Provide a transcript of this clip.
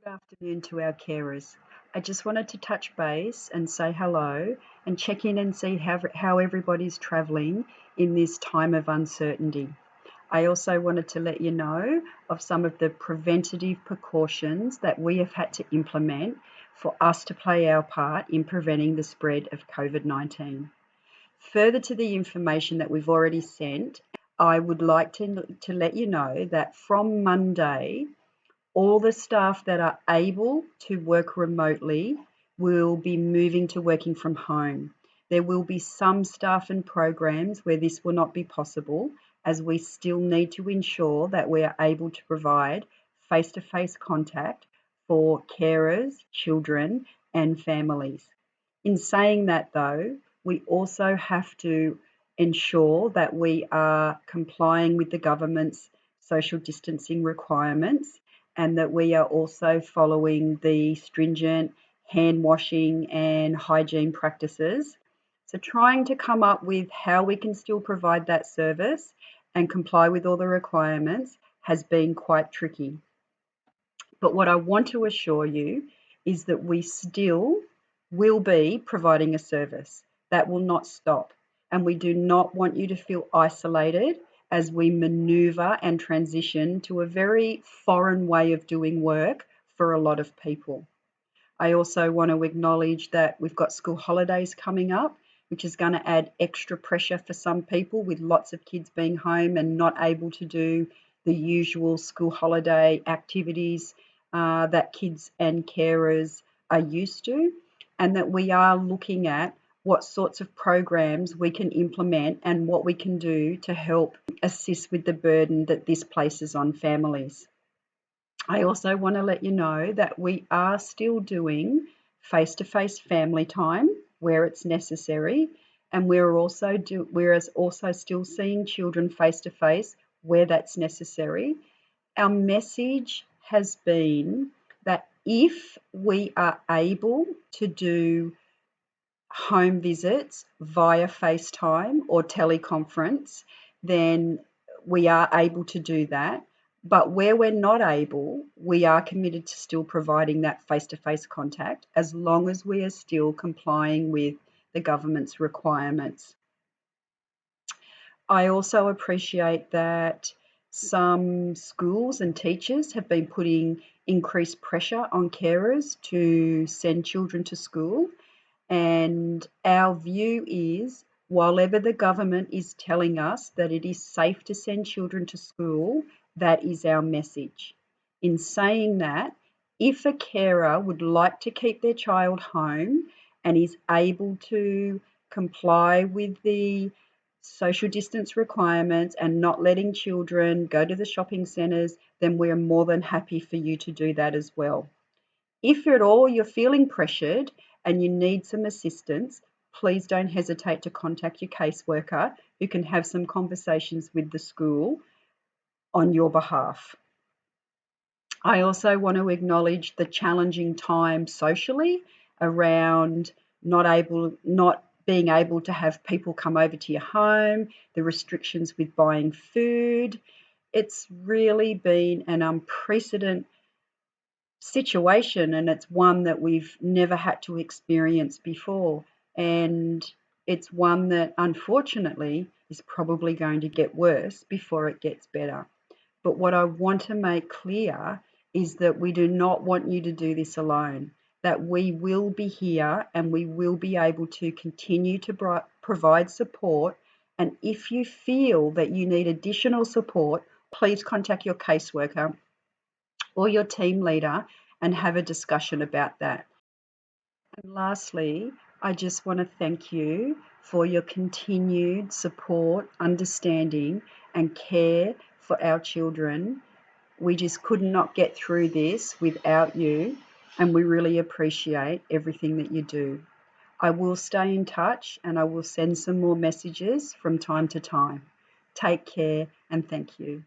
Good afternoon to our carers. I just wanted to touch base and say hello and check in and see how everybody's travelling in this time of uncertainty. I also wanted to let you know of some of the preventative precautions that we have had to implement for us to play our part in preventing the spread of COVID-19. Further to the information that we've already sent, I would like to let you know that from Monday, all the staff that are able to work remotely will be moving to working from home. There will be some staff and programs where this will not be possible, as we still need to ensure that we are able to provide face-to-face contact for carers, children, and families. In saying that, though, we also have to ensure that we are complying with the government's social distancing requirements and that we are also following the stringent hand washing and hygiene practices. So trying to come up with how we can still provide that service and comply with all the requirements has been quite tricky. But what I want to assure you is that we still will be providing a service. That will not stop. And we do not want you to feel isolated as we maneuver and transition to a very foreign way of doing work for a lot of people. I also want to acknowledge that we've got school holidays coming up, which is going to add extra pressure for some people with lots of kids being home and not able to do the usual school holiday activities that kids and carers are used to, and that we are looking at what sorts of programs we can implement and what we can do to help assist with the burden that this places on families. I also want to let you know that we are still doing face-to-face family time where it's necessary, and we're also still seeing children face-to-face where that's necessary. Our message has been that if we are able to do home visits via FaceTime or teleconference, then we are able to do that. But where we're not able, we are committed to still providing that face-to-face contact as long as we are still complying with the government's requirements. I also appreciate that some schools and teachers have been putting increased pressure on carers to send children to school. And our view is, while ever the government is telling us that it is safe to send children to school, that is our message. In saying that, if a carer would like to keep their child home and is able to comply with the social distance requirements and not letting children go to the shopping centres, then we're more than happy for you to do that as well. If at all you're feeling pressured and you need some assistance, please don't hesitate to contact your caseworker who can have some conversations with the school on your behalf. I also want to acknowledge the challenging time socially around not being able to have people come over to your home, the restrictions with buying food. It's really been an unprecedented situation, and it's one that we've never had to experience before, and it's one that unfortunately is probably going to get worse before it gets better. But what I want to make clear is that we do not want you to do this alone, that we will be here and we will be able to continue to provide support. And if you feel that you need additional support, please contact your caseworker or your team leader and have a discussion about that. And lastly, I just want to thank you for your continued support, understanding, and care for our children. We just could not get through this without you, and we really appreciate everything that you do. I will stay in touch and I will send some more messages from time to time. Take care and thank you.